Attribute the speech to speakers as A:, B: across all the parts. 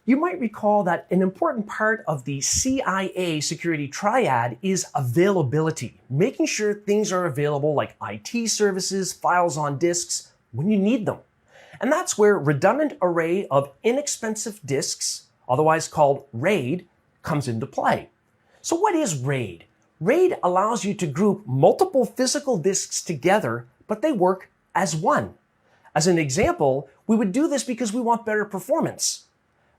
A: You might recall that an important part of the CIA security triad is availability, making sure things are available like IT services, files on disks, when you need them. And that's where redundant array of inexpensive disks, otherwise called RAID, comes into play. So what is RAID? RAID allows you to group multiple physical disks together, but they work as one. As an example, we would do this because we want better performance.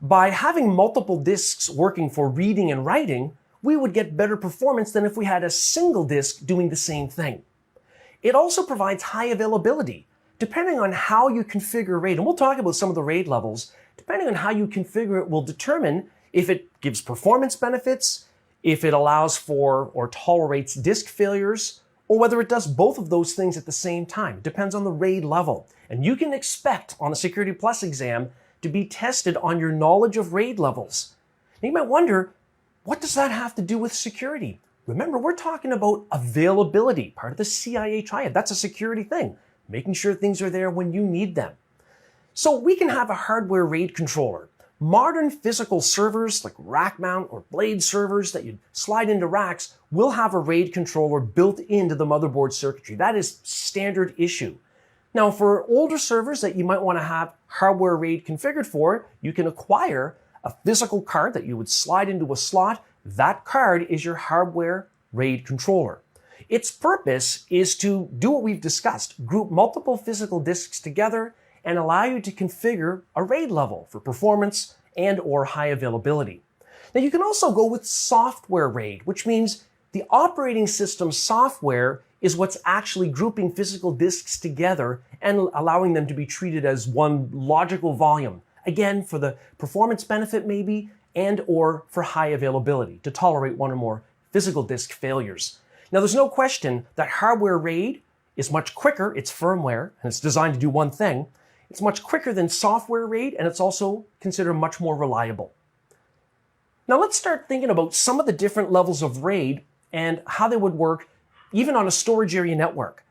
A: By having multiple disks working for reading and writing, we would get better performance than if we had a single disk doing the same thing. It also provides high availability. Depending on how you configure RAID, and we'll talk about some of the RAID levels, depending on how you configure it will determine if it gives performance benefits, if it allows for or tolerates disk failures, or whether it does both of those things at the same time. It depends on the RAID level. And you can expect on the Security Plus exam to be tested on your knowledge of RAID levels. Now you might wonder, what does that have to do with security? Remember, we're talking about availability, part of the CIA triad. That's a security thing, making sure things are there when you need them. So we can have a hardware RAID controller. Modern physical servers like rack mount or blade servers that you slide into racks will have a RAID controller built into the motherboard circuitry. That is standard issue. Now, for older servers that you might want to have hardware RAID configured for, you can acquire a physical card that you would slide into a slot. That card is your hardware RAID controller. Its purpose is to do what we've discussed, group multiple physical disks together and allow you to configure a RAID level for performance and or high availability. Now, you can also go with software RAID, which means the operating system software is what's actually grouping physical disks together and allowing them to be treated as one logical volume. Again, for the performance benefit maybe, and or for high availability, to tolerate one or more physical disk failures. Now, there's no question that hardware RAID is much quicker. It's firmware, and it's designed to do one thing. It's much quicker than software RAID, and it's also considered much more reliable. Now, let's start thinking about some of the different levels of RAID and how they would work even on a storage area network.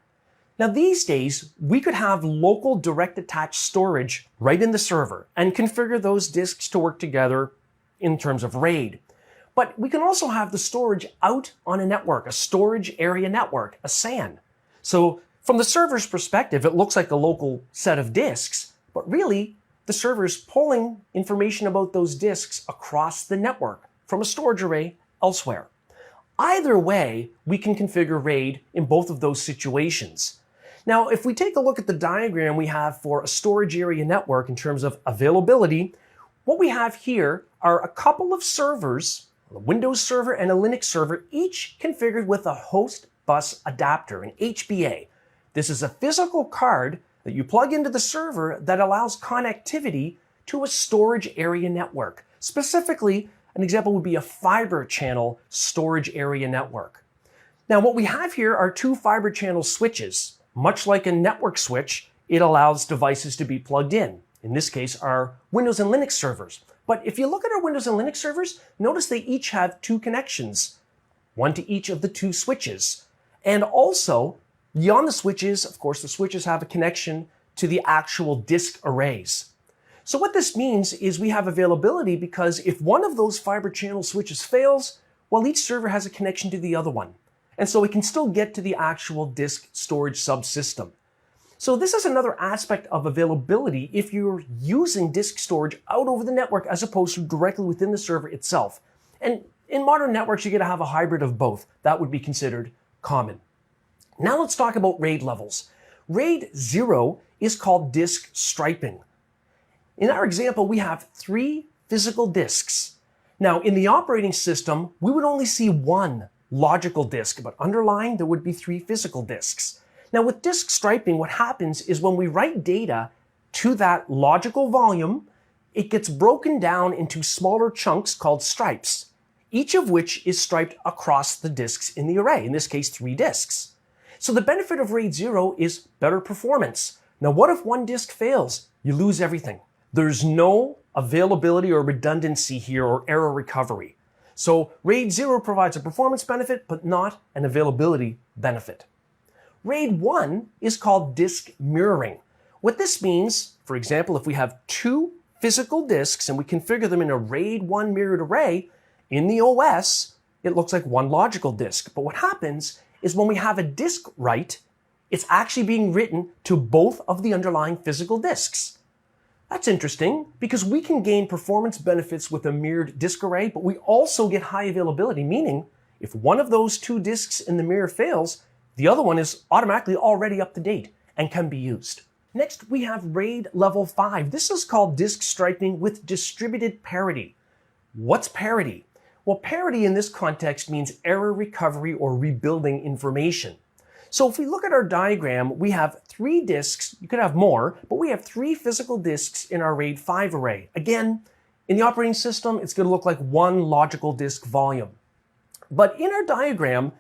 A: Now, these days, we could have local direct attached storage right in the server and configure those disks to work together in terms of RAID. But we can also have the storage out on a network, a storage area network, a SAN. So from the server's perspective, it looks like a local set of disks, but really the server is pulling information about those disks across the network from a storage array elsewhere. Either way, we can configure RAID in both of those situations. Now, if we take a look at the diagram we have for a storage area network in terms of availability, what we have here are a couple of servers, a Windows server and a Linux server, each configured with a host bus adapter, an HBA. This is a physical card that you plug into the server that allows connectivity to a storage area network. Specifically, an example would be a fiber channel storage area network. Now, what we have here are two fiber channel switches. Much like a network switch, it allows devices to be plugged in. In this case, our Windows and Linux servers. But if you look at our Windows and Linux servers, notice they each have two connections, one to each of the two switches. And also, beyond the switches, of course, the switches have a connection to the actual disk arrays. So what this means is we have availability because if one of those fiber channel switches fails, well, each server has a connection to the other one. And so it can still get to the actual disk storage subsystem. So this is another aspect of availability if you're using disk storage out over the network as opposed to directly within the server itself. And in modern networks, you're going to have a hybrid of both. That would be considered common. Now let's talk about RAID levels. RAID 0 is called disk striping. In our example, we have 3 physical disks. Now, in the operating system, we would only see one logical disk, but underlying there would be 3 physical disks. Now, with disk striping, what happens is when we write data to that logical volume, it gets broken down into smaller chunks called stripes, each of which is striped across the disks in the array, in this case, 3 disks. So the benefit of RAID 0 is better performance. Now, what if one disk fails? You lose everything. There's no availability or redundancy here or error recovery. So RAID 0 provides a performance benefit, but not an availability benefit. RAID 1 is called disk mirroring. What this means, for example, if we have 2 physical disks and we configure them in a RAID 1 mirrored array, in the OS, it looks like one logical disk. But what happens is when we have a disk write, it's actually being written to both of the underlying physical disks. That's interesting because we can gain performance benefits with a mirrored disk array, but we also get high availability, meaning if one of those two disks in the mirror fails, the other one is automatically already up to date and can be used. Next, we have RAID level 5. This is called disk striping with distributed parity. What's parity? Well, parity in this context means error recovery or rebuilding information. So if we look at our diagram, we have 3 disks. You could have more, but we have 3 physical disks in our RAID 5 array. Again, in the operating system, it's going to look like one logical disk volume. But in our diagram,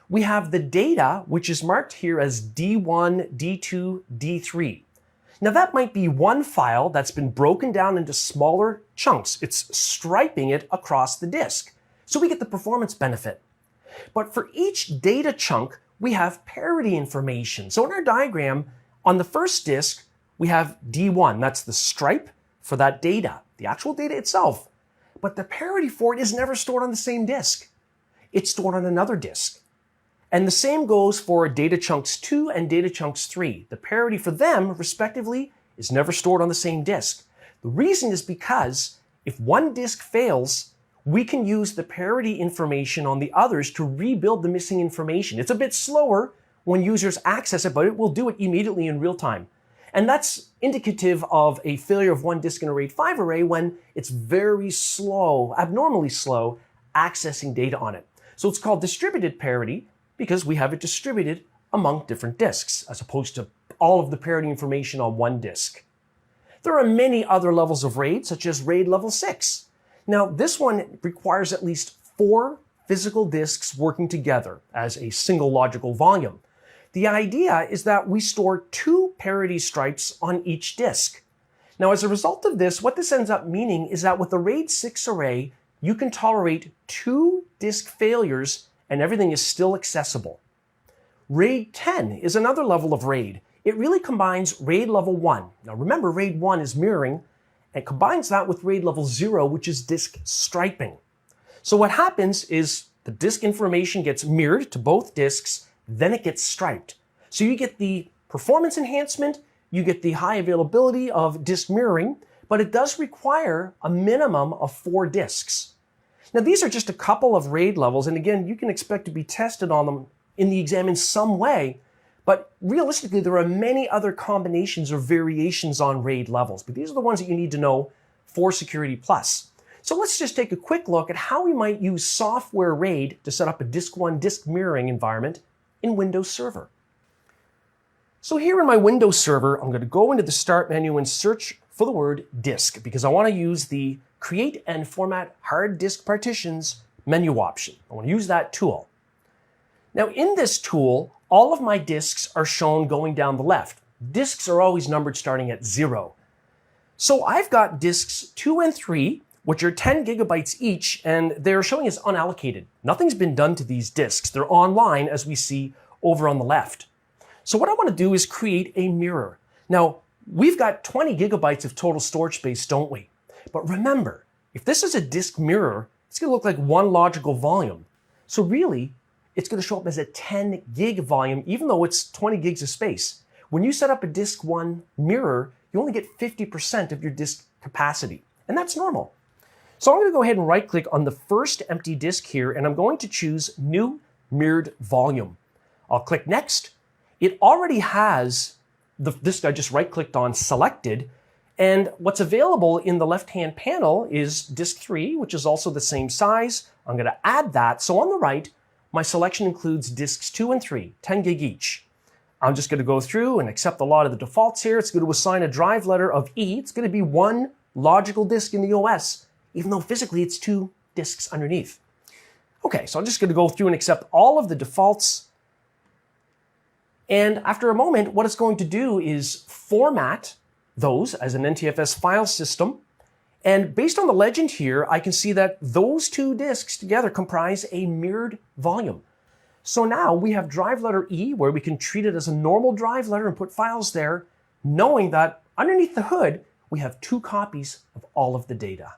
A: we have the data, which is marked here as D1, D2, D3. Now that might be one file that's been broken down into smaller chunks. It's striping it across the disk. So we get the performance benefit. But for each data chunk, we have parity information. So in our diagram, on the first disk, we have D1. That's the stripe for that data, the actual data itself. But the parity for it is never stored on the same disk. It's stored on another disk. And the same goes for data chunks 2 and data chunks 3. The parity for them, respectively, is never stored on the same disk. The reason is because if one disk fails, we can use the parity information on the others to rebuild the missing information. It's a bit slower when users access it, but it will do it immediately in real time. And that's indicative of a failure of one disk in a RAID 5 array when it's very slow, abnormally slow, accessing data on it. So it's called distributed parity because we have it distributed among different disks as opposed to all of the parity information on one disk. There are many other levels of RAID, such as RAID level 6. Now, this one requires at least 4 physical disks working together as a single logical volume. The idea is that we store 2 parity stripes on each disk. Now, as a result of this, what this ends up meaning is that with the RAID 6 array, you can tolerate 2 disk failures and everything is still accessible. RAID 10 is another level of RAID. It really combines RAID level 1. Now remember, RAID 1 is mirroring and combines that with RAID level 0, which is disk striping. So what happens is the disk information gets mirrored to both disks, then it gets striped. So you get the performance enhancement, you get the high availability of disk mirroring, but it does require a minimum of 4 disks. Now these are just a couple of RAID levels, and again, you can expect to be tested on them in the exam in some way, but realistically, there are many other combinations or variations on RAID levels, but these are the ones that you need to know for Security Plus. So let's just take a quick look at how we might use software RAID to set up a Disk 1 disk mirroring environment in Windows Server. So here in my Windows Server, I'm going to go into the Start menu and search for the word disk because I want to use the Create and Format Hard Disk Partitions menu option. I want to use that tool. Now in this tool, all of my disks are shown going down the left. Disks are always numbered starting at 0. So I've got disks 2 and 3, which are 10 gigabytes each, and they're showing as unallocated. Nothing's been done to these disks. They're online, as we see over on the left. So what I want to do is create a mirror. Now, we've got 20 gigabytes of total storage space, don't we? But remember, if this is a disk mirror, it's going to look like one logical volume. So really, it's going to show up as a 10 gig volume, even though it's 20 gigs of space. When you set up a Disk 1 mirror, you only get 50% of your disk capacity, and that's normal. So I'm going to go ahead and right-click on the first empty disk here, and I'm going to choose New Mirrored Volume. I'll click Next. It already has the disk I just right-clicked on selected, and what's available in the left-hand panel is Disk 3, which is also the same size. I'm going to add that. So on the right, my selection includes disks 2 and 3, 10 gig each. I'm just going to go through and accept a lot of the defaults here. It's going to assign a drive letter of E. It's going to be one logical disk in the OS, even though physically it's 2 disks underneath. Okay, so I'm just going to go through and accept all of the defaults. And after a moment, what it's going to do is format those as an NTFS file system. And based on the legend here, I can see that those 2 disks together comprise a mirrored volume. So now we have drive letter E, where we can treat it as a normal drive letter and put files there, knowing that underneath the hood, we have 2 copies of all of the data.